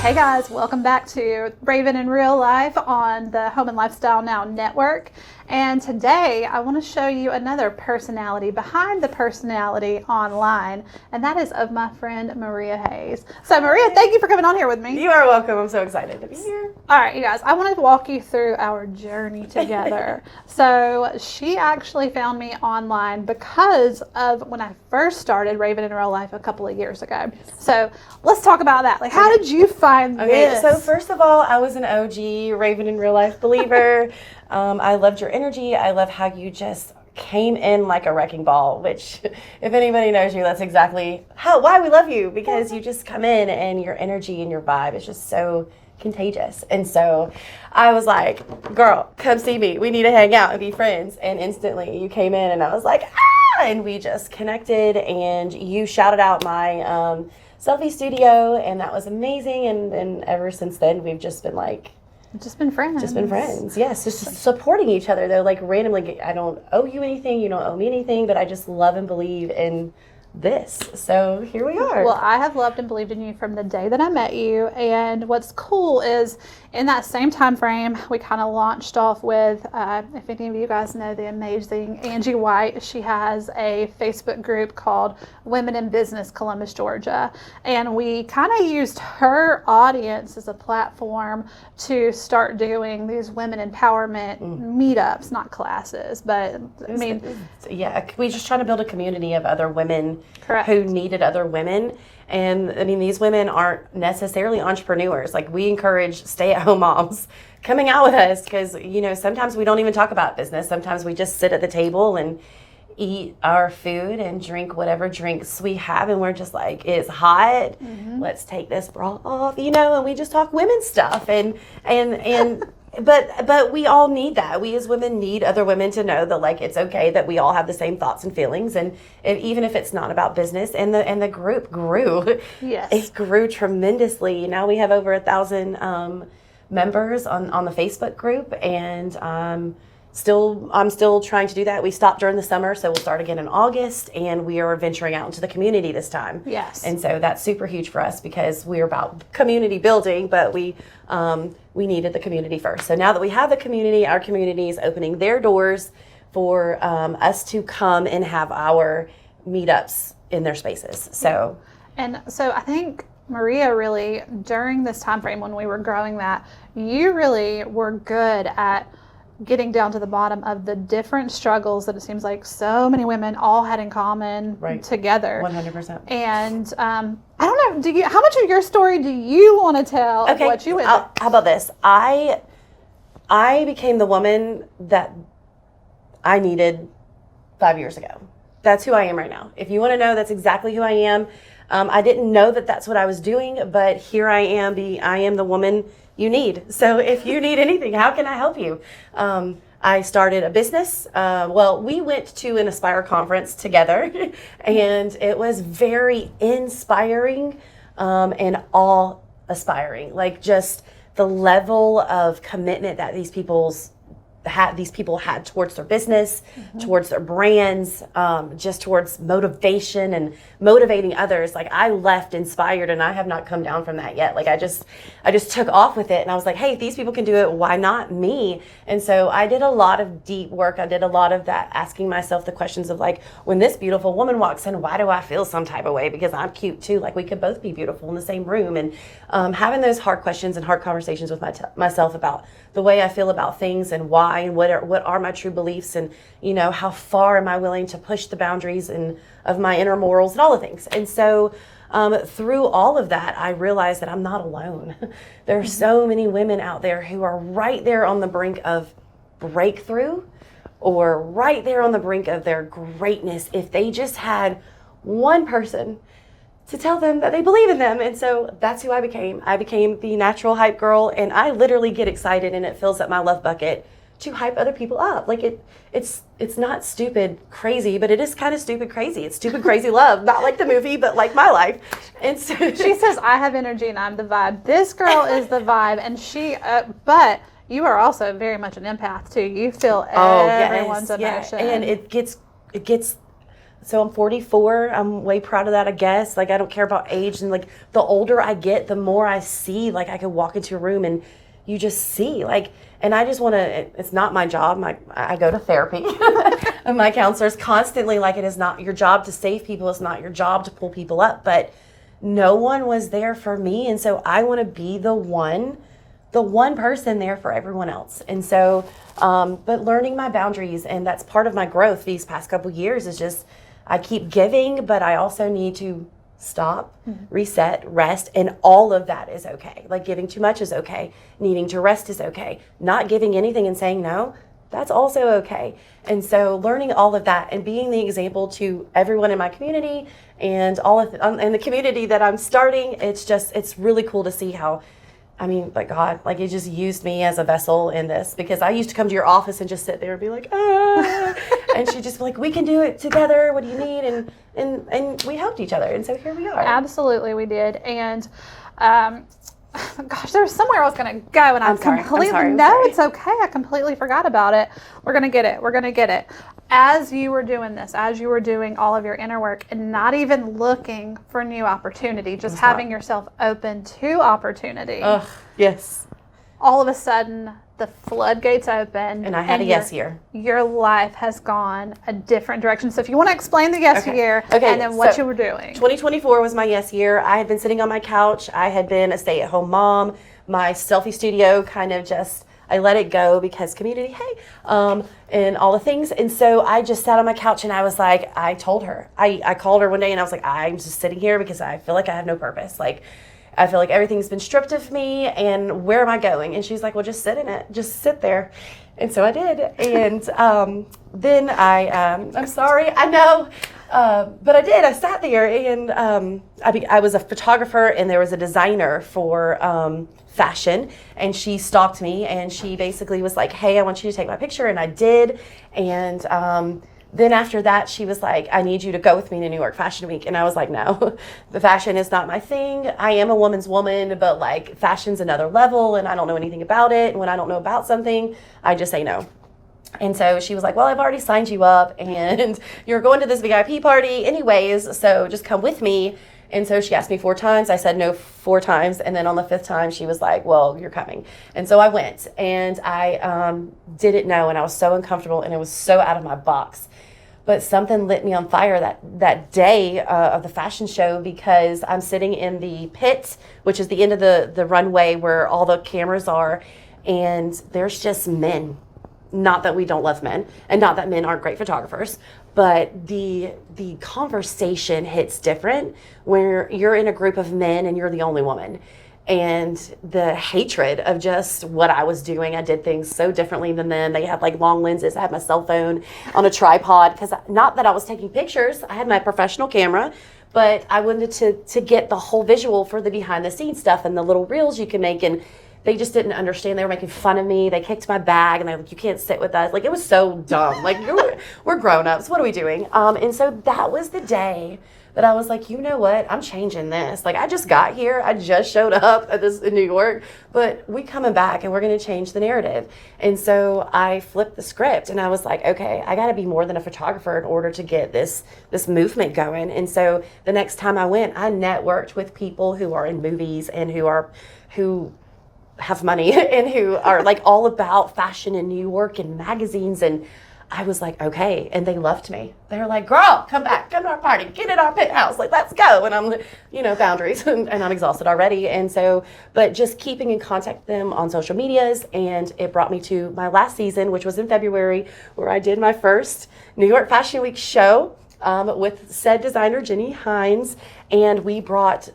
Hey guys, welcome back to Raven in Real Life on the Home and Lifestyle Now Network. And today I want to show you another personality behind the personality online, and that is of my friend Maria Hayes. So Maria, thank you for coming on here with me. You are welcome. I'm so excited to be here. All right, you guys, I want to walk you through our journey together. So she actually found me online because of when I first started Raven in Real Life a couple of years ago. So let's talk about that. Like, how did you find this? So first of all, I was an OG Raven in Real Life believer. I loved your energy. I love how you just came in like a wrecking ball, which if anybody knows you, that's exactly why we love you, because you just come in and your energy and your vibe is just so contagious. And so I was like, girl, come see me. We need to hang out and be friends. And instantly you came in and I was like, and we just connected, and you shouted out my selfie studio, and that was amazing. And ever since then, we've just been like, friends. Yes, just supporting each other. Though, like randomly, I don't owe you anything, you don't owe me anything, but I just love and believe in this. So here we are. Well, I have loved and believed in you from the day that I met you. And what's cool is in that same time frame, we kind of launched off with, if any of you guys know the amazing Angie White, she has a Facebook group called Women in Business Columbus, Georgia. And we kind of used her audience as a platform to start doing these women empowerment meetups, not classes, but we just trying to build a community of other women. Correct. Who needed other women. And I mean, these women aren't necessarily entrepreneurs. Like, we encourage stay-at-home moms coming out with us because, you know, sometimes we don't even talk about business. Sometimes we just sit at the table and eat our food and drink whatever drinks we have, and we're just like, it's hot. Let's take this bra off, you know, and we just talk women stuff. But we all need that. We as women need other women to know that, like, it's okay that we all have the same thoughts and feelings, and even if it's not about business. And the group grew. Yes, it grew tremendously. Now we have over 1,000 members on the Facebook group, and I'm still trying to do that. We stopped during the summer, so we'll start again in August, and we are venturing out into the community this time. Yes. And so that's super huge for us because we're about community building, but we needed the community first. So now that we have the community, our community is opening their doors for us to come and have our meetups in their spaces. So I think Maria, really, during this time frame when we were growing that, you really were good at getting down to the bottom of the different struggles that it seems like so many women all had in common together. 100%. And I don't know, how much of your story do you want to tell of what you went through? How about this? I became the woman that I needed 5 years ago. That's who I am right now. If you want to know, that's exactly who I am. I didn't know that that's what I was doing, but here I am. I am the woman you need. So if you need anything, how can I help you? I started a business. We went to an Aspire conference together, and it was very inspiring and awe-aspiring. Like, just the level of commitment that these people had towards their business, towards their brands, just towards motivation and motivating others. Like, I left inspired, and I have not come down from that yet. Like, I just took off with it, and I was like, hey, if these people can do it, why not me? And so I did a lot of deep work. I did a lot of that, asking myself the questions of, like, when this beautiful woman walks in, why do I feel some type of way? Because I'm cute too. Like, we could both be beautiful in the same room. And having those hard questions and hard conversations with myself about the way I feel about things and why, and what are my true beliefs, and, you know, how far am I willing to push the boundaries of my inner morals and all the things. And so through all of that, I realized that I'm not alone. There are so many women out there who are right there on the brink of breakthrough, or right there on the brink of their greatness, if they just had one person to tell them that they believe in them. And so that's who I became. I became the natural hype girl, and I literally get excited, and it fills up my love bucket to hype other people up. Like, it's not stupid crazy, but it is kind of stupid crazy. It's stupid crazy love, not like the movie, but like my life. And so she says, I have energy and I'm the vibe. This girl is the vibe, and but you are also very much an empath too. You feel everyone's emotion. And it gets So I'm 44. I'm way proud of that, I guess. Like, I don't care about age. And like, the older I get, the more I see. Like, I could walk into a room and you just see. Like, and I just want to, it's not my job. I go to therapy. And my counselor's constantly like, it is not your job to save people. It's not your job to pull people up. But no one was there for me. And so I want to be the one person there for everyone else. And so, but learning my boundaries, and that's part of my growth these past couple years, is just, I keep giving, but I also need to stop, reset, rest, and all of that is okay. Like, giving too much is okay. Needing to rest is okay. Not giving anything and saying no, that's also okay. And so learning all of that and being the example to everyone in my community and and the community that I'm starting, it's really cool to see how, I mean, like, God, like, it just used me as a vessel in this, because I used to come to your office and just sit there and be like, and she'd just be like, we can do it together. What do you need? And we helped each other. And so here we are. Absolutely, we did. And gosh, there was somewhere I was going to go, and I'm sorry. It's okay. I completely forgot about it. We're going to get it. As you were doing this, as you were doing all of your inner work and not even looking for new opportunity, just having yourself open to opportunity. Yes. All of a sudden, the floodgates open. And I had a yes year. Your life has gone a different direction. So if you want to explain the yes year and then what you were doing. 2024 was my yes year. I had been sitting on my couch. I had been a stay-at-home mom. My selfie studio kind of just, I let it go because community, and all the things. And so I just sat on my couch and I was like, I told her. I called her one day and I was like, I'm just sitting here because I feel like I have no purpose. Like, I feel like everything's been stripped of me, and where am I going? And she's like, well, just sit in it. Just sit there. And so I did. And then I'm sorry, I know, but I did. I sat there, and I was a photographer, and there was a designer for fashion, and she stalked me, and she basically was like, hey, I want you to take my picture, and I did. And then after that, she was like, I need you to go with me to New York Fashion Week. And I was like, no, the fashion is not my thing. I am a woman's woman, but like, fashion's another level, and I don't know anything about it. And when I don't know about something, I just say no. And so she was like, well, I've already signed you up, and you're going to this VIP party anyways, so just come with me. And so she asked me 4 times. I said no 4 times. And then on the 5th time, she was like, well, you're coming. And so I went, and I didn't know, and I was so uncomfortable, and it was so out of my box. But something lit me on fire that day of the fashion show, because I'm sitting in the pit, which is the end of the runway where all the cameras are, and there's just men. Not that we don't love men, and not that men aren't great photographers, but the conversation hits different where you're in a group of men and you're the only woman. And the hatred of just what I was doing. I did things so differently than them. They had like long lenses. I had my cell phone on a tripod, because not that I was taking pictures. I had my professional camera, but I wanted to get the whole visual for the behind the scenes stuff and the little reels you can make. And they just didn't understand. They were making fun of me. They kicked my bag, and they're like, you can't sit with us. Like, it was so dumb. Like, we're grown-ups. What are we doing? And so that was the day that I was like, you know what? I'm changing this. Like, I just got here. I just showed up in New York, but we coming back, and we're going to change the narrative. And so I flipped the script, and I was like, okay, I got to be more than a photographer in order to get this movement going. And so the next time I went, I networked with people who are in movies and who have money and who are like all about fashion in New York and magazines. And I was like, okay. And they loved me. They were like, girl, come back, come to our party, get in our penthouse. Like, let's go. And I'm, boundaries, and I'm exhausted already. And so, but just keeping in contact with them on social medias. And it brought me to my last season, which was in February, where I did my first New York Fashion Week show with said designer, Jenny Hines. And we brought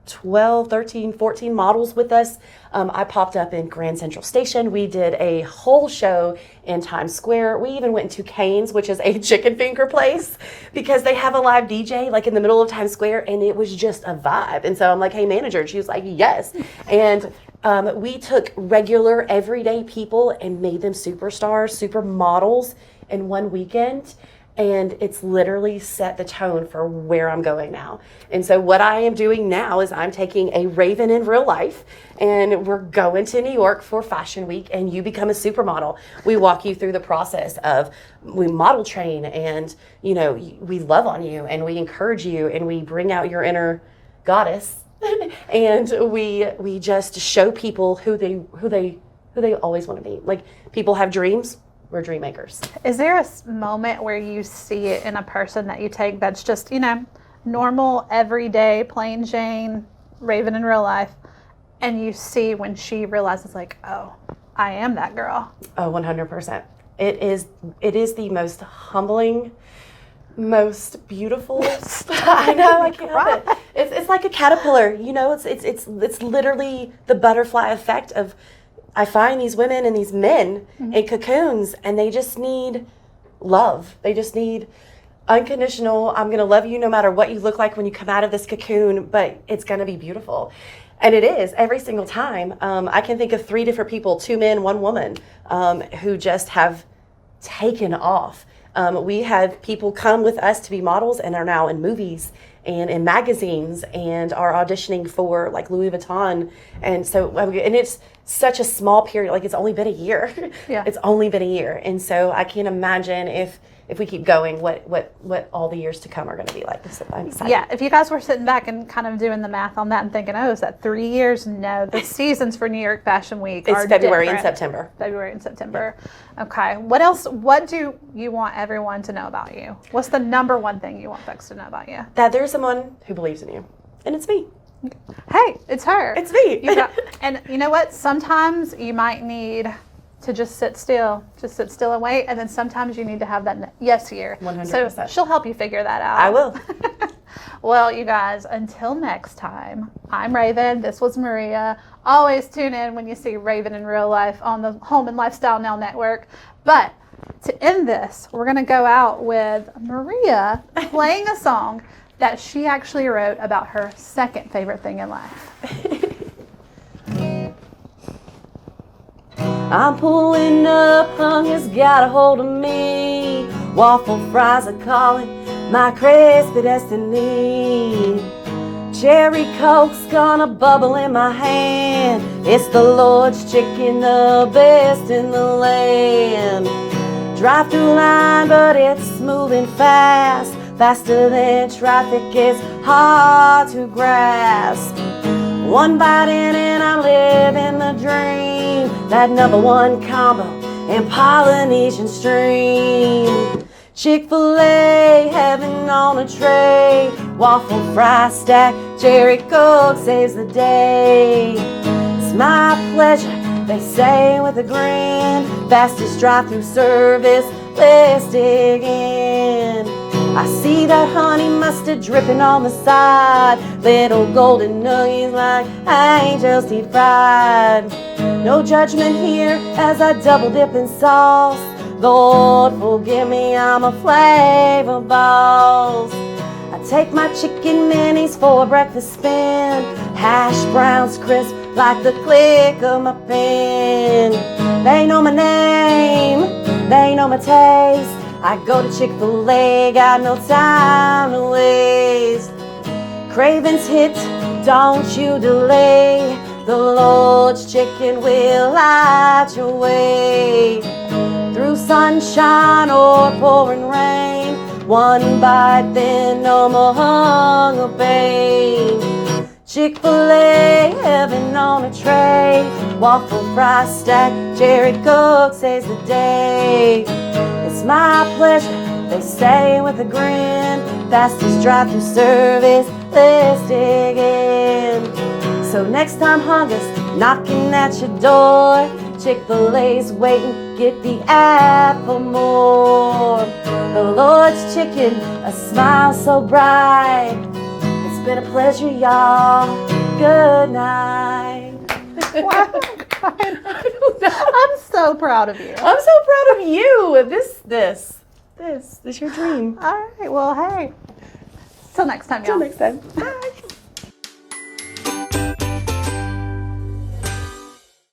12, 13, 14 models with us. I popped up in Grand Central Station. We did a whole show in Times Square. We even went to Cane's, which is a chicken finger place, because they have a live DJ like in the middle of Times Square, and it was just a vibe. And so I'm like, hey, manager. And she was like, yes. And we took regular, everyday people and made them superstars, supermodels in one weekend. And it's literally set the tone for where I'm going now. And so what I am doing now is I'm taking a Raven in real life, and we're going to New York for Fashion Week, and you become a supermodel. We walk you through the process of, we model train, and we love on you, and we encourage you, and we bring out your inner goddess, and we just show people who they always want to be. Like, people have dreams. We're dream makers. Is there a moment where you see it in a person that you take that's just, normal, everyday, plain Jane, Raven in real life, and you see when she realizes, like, oh, I am that girl? Oh, 100%. It is the most humbling, most beautiful. I know, I can't help it. It's like a caterpillar, it's literally the butterfly effect of, I find these women and these men in cocoons, and they just need love. They just need unconditional, I'm going to love you no matter what you look like when you come out of this cocoon, but it's going to be beautiful. And it is every single time. I can think of 3 different people, 2 men, 1 woman, who just have taken off. We have people come with us to be models and are now in movies and in magazines and are auditioning for like Louis Vuitton. And so, and it's such a small period, like it's only been a year. Yeah. It's only been a year. And so I can't imagine if we keep going, what all the years to come are going to be like. So I'm excited. Yeah, if you guys were sitting back and kind of doing the math on that and thinking, oh, is that 3 years? No, the seasons for New York Fashion Week are It's February different. and September. February and September. Yeah. Okay. What else? What do you want everyone to know about you? What's the number one thing you want folks to know about you? That there's someone who believes in you. And it's me. Hey, it's her. It's me. And you know what? Sometimes you might need to just sit still and wait. And then sometimes you need to have that yes here. 100%. So she'll help you figure that out. I will. Well, you guys, until next time, I'm Raven. This was Maria. Always tune in when you see Raven in real life on the Home and Lifestyle Now Network. But to end this, we're going to go out with Maria playing a song that she actually wrote about her second favorite thing in life. I'm pulling up, hunger's got a hold of me. Waffle fries are calling my crispy destiny. Cherry Coke's gonna bubble in my hand. It's the Lord's chicken, the best in the land. Drive-through line, but it's moving fast. Faster than traffic, it's hard to grasp. One bite in and I'm living the dream. That #1 combo and Polynesian stream. Chick-fil-A, heaven on a tray. Waffle fry stack, Cherry Coke saves the day. It's my pleasure, they say with a grin. Fastest drive-through service, let's dig in. I see that honey mustard dripping on the side. Little golden nuggets like angels deep fried. No judgment here as I double dip in sauce. Lord, forgive me, I'm a flavor boss. I take my chicken minis for a breakfast spin. Hash browns crisp like the click of my pen. They know my name, they know my taste. I go to Chick-fil-A, got no time to waste. Cravings hit, don't you delay. The Lord's chicken will light your way. Through sunshine or pouring rain, one bite, then no more hunger pain. Chick-fil-A, heaven on a tray. Waffle fry stack, Cherry Coke saves the day. It's my pleasure, they say with a grin. Fastest drive-through service, let's dig in. So next time hunger's knocking at your door, Chick-fil-A's waiting, get the app for more. The Lord's chicken, a smile so bright. It's been a pleasure, y'all. Good night. Wow, I'm so proud of you. I'm so proud of you. This is your dream. All right, well, hey. Till next time, y'all. Till next time. Bye.